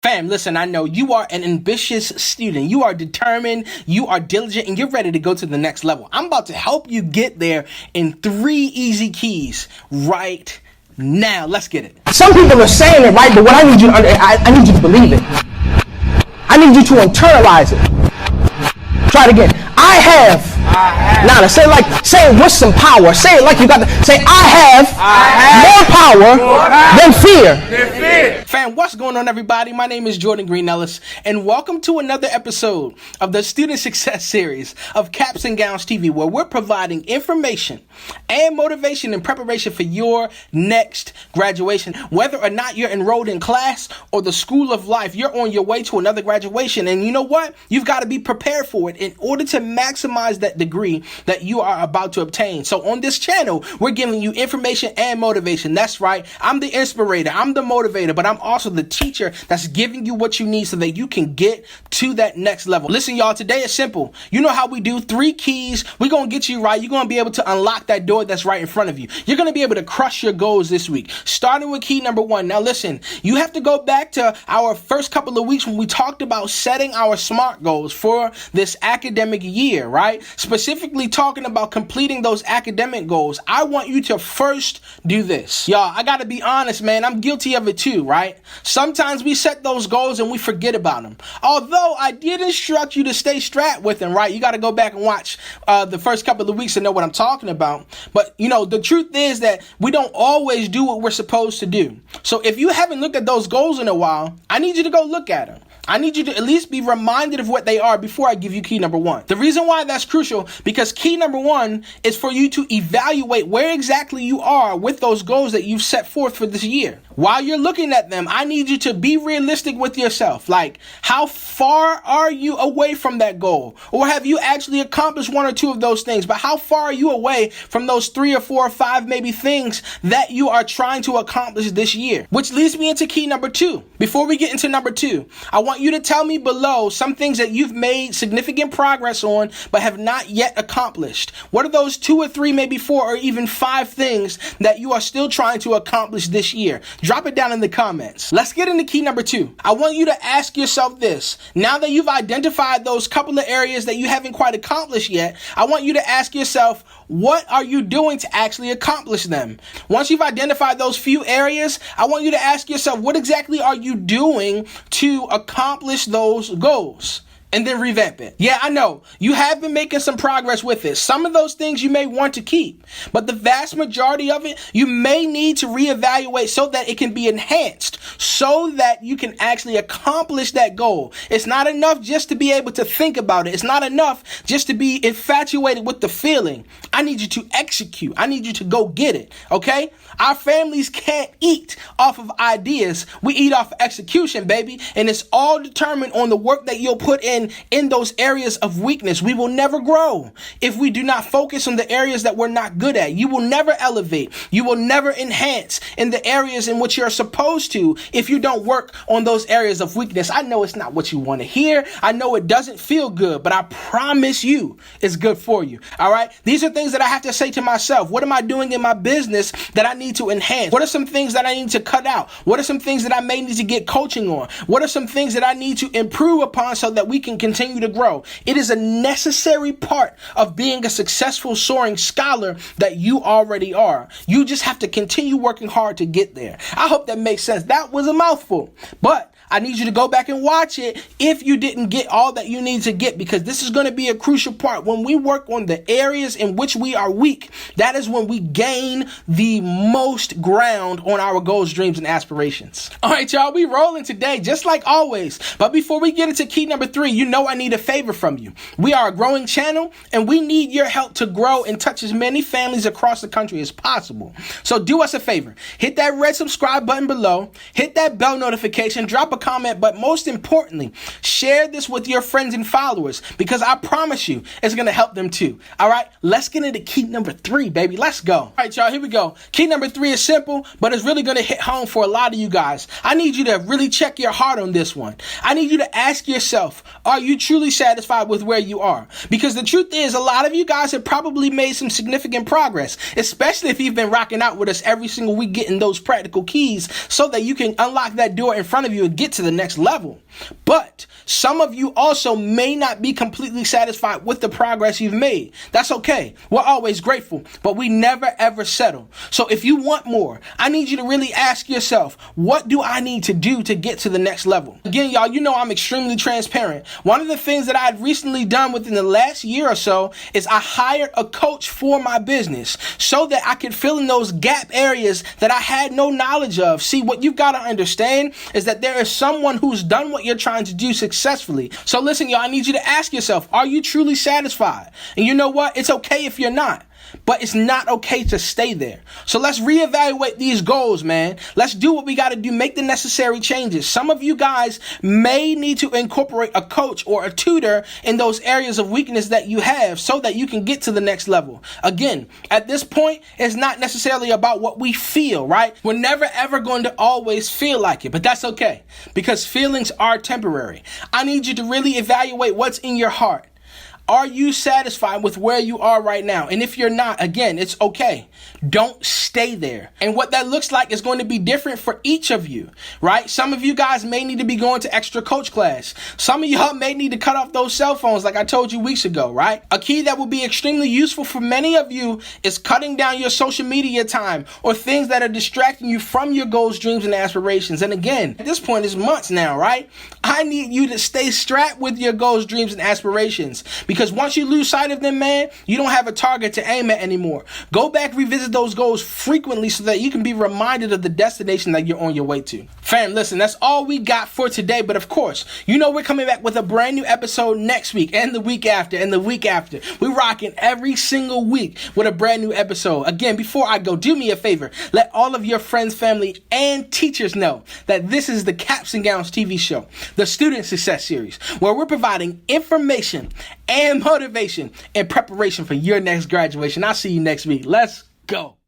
Fam, listen, I know you are an ambitious student. You are determined, you are diligent, and you're ready to go to the next level. I'm about to help you get there in 3 easy keys right now. Let's get it. Some people are saying it right, but what I need you to I need you to believe it. I need you to internalize it. Try it again. I have. Now, say it with some power. Say it like you got to say, I have more power than fear. Fam, what's going on, everybody? My name is Jordan Green-Ellis, and welcome to another episode of the Student Success Series of Caps and Gowns TV, where we're providing information and motivation in preparation for your next graduation. Whether or not you're enrolled in class or the school of life, you're on your way to another graduation, and you know what? You've got to be prepared for it in order to maximize that degree that you are about to obtain. So on this channel, we're giving you information and motivation. That's right. I'm the inspirator. I'm the motivator, but I'm also the teacher that's giving you what you need so that you can get to that next level. Listen, y'all, today is simple. You know how we do 3 keys. We're going to get you right. You're going to be able to unlock that door that's right in front of you. You're going to be able to crush your goals this week, starting with key number 1. Now, listen, you have to go back to our first couple of weeks when we talked about setting our SMART goals for this academic year, right? Specifically talking about completing those academic goals. I want you to first do this. Y'all, I got to be honest, man. I'm guilty of it too, right? Sometimes we set those goals and we forget about them. Although I did instruct you to stay strapped with them, right? You got to go back and watch the first couple of weeks to know what I'm talking about. But, you know, the truth is that we don't always do what we're supposed to do. So if you haven't looked at those goals in a while, I need you to go look at them. I need you to at least be reminded of what they are before I give you key number 1. The reason why that's crucial, because key number 1 is for you to evaluate where exactly you are with those goals that you've set forth for this year. While you're looking at them, I need you to be realistic with yourself. Like, how far are you away from that goal? Or have you actually accomplished 1 or 2 of those things? But how far are you away from those 3 or 4 or 5 maybe things that you are trying to accomplish this year? Which leads me into key number 2. Before we get into number 2, I want you to tell me below some things that you've made significant progress on but have not yet accomplished. What are those 2 or 3, maybe 4 or even 5 things that you are still trying to accomplish this year? Drop it down in the comments. Let's get into key number 2. I want you to ask yourself this. Now that you've identified those couple of areas that you haven't quite accomplished yet, I want you to ask yourself, what are you doing to actually accomplish them? Once you've identified those few areas, I want you to ask yourself, what exactly are you doing to accomplish those goals? And then revamp it. Yeah, I know. You have been making some progress with it. Some of those things you may want to keep, but the vast majority of it, you may need to reevaluate so that it can be enhanced, so that you can actually accomplish that goal. It's not enough just to be able to think about it. It's not enough just to be infatuated with the feeling. I need you to execute. I need you to go get it, okay? Our families can't eat off of ideas. We eat off of execution, baby, and it's all determined on the work that you'll put in those areas of weakness. We will never grow if we do not focus on the areas that we're not good at. You will never elevate. You will never enhance in the areas in which you're supposed to if you don't work on those areas of weakness. I know it's not what you want to hear. I know it doesn't feel good, but I promise you it's good for you. All right. These are things that I have to say to myself. What am I doing in my business that I need to enhance? What are some things that I need to cut out? What are some things that I may need to get coaching on? What are some things that I need to improve upon so that we can continue to grow? It is a necessary part of being a successful soaring scholar that you already are. You just have to continue working hard to get there. I hope that makes sense. That was a mouthful, but I need you to go back and watch it if you didn't get all that you need to get, because this is going to be a crucial part. When we work on the areas in which we are weak, that is when we gain the most ground on our goals, dreams, and aspirations. All right, y'all, we rolling today just like always. But before we get into key number 3, you know I need a favor from you. We are a growing channel and we need your help to grow and touch as many families across the country as possible. So do us a favor. Hit that red subscribe button below. Hit that bell notification. Drop a comment, but most importantly, share this with your friends and followers, because I promise you it's going to help them too. All right, let's get into key number 3, baby. Let's go. All right, y'all, here we go. Key number 3 is simple, but it's really going to hit home for a lot of you guys. I need you to really check your heart on this one. I need you to ask yourself, are you truly satisfied with where you are? Because the truth is, a lot of you guys have probably made some significant progress, especially if you've been rocking out with us every single week, getting those practical keys so that you can unlock that door in front of you and get get to the next level. But some of you also may not be completely satisfied with the progress you've made. That's okay. We're always grateful, but we never ever settle. So if you want more, I need you to really ask yourself, what do I need to do to get to the next level? Again, y'all, you know I'm extremely transparent. One of the things that I've recently done within the last year or so is I hired a coach for my business so that I could fill in those gap areas that I had no knowledge of. See, what you've got to understand is that there is someone who's done what you're trying to do successfully. So listen, y'all, I need you to ask yourself, are you truly satisfied? And you know what? It's okay if you're not. But it's not okay to stay there. So let's reevaluate these goals, man. Let's do what we got to do. Make the necessary changes. Some of you guys may need to incorporate a coach or a tutor in those areas of weakness that you have so that you can get to the next level. Again, at this point, it's not necessarily about what we feel, right? We're never ever going to always feel like it, but that's okay because feelings are temporary. I need you to really evaluate what's in your heart. Are you satisfied with where you are right now? And if you're not, again, it's okay. Don't stay there. And what that looks like is going to be different for each of you, right? Some of you guys may need to be going to extra coach class. Some of y'all may need to cut off those cell phones like I told you weeks ago, right? A key that will be extremely useful for many of you is cutting down your social media time or things that are distracting you from your goals, dreams, and aspirations. And again, at this point, it's months now, right? I need you to stay strapped with your goals, dreams, and aspirations because once you lose sight of them, man, you don't have a target to aim at anymore. Go back, revisit those goals frequently so that you can be reminded of the destination that you're on your way to. Fam, listen, that's all we got for today. But of course, you know we're coming back with a brand new episode next week and the week after and the week after. We're rocking every single week with a brand new episode. Again, before I go, do me a favor. Let all of your friends, family, and teachers know that this is the Caps and Gowns TV show, the Student Success Series, where we're providing information and motivation in preparation for your next graduation. I'll see you next week. Let's go.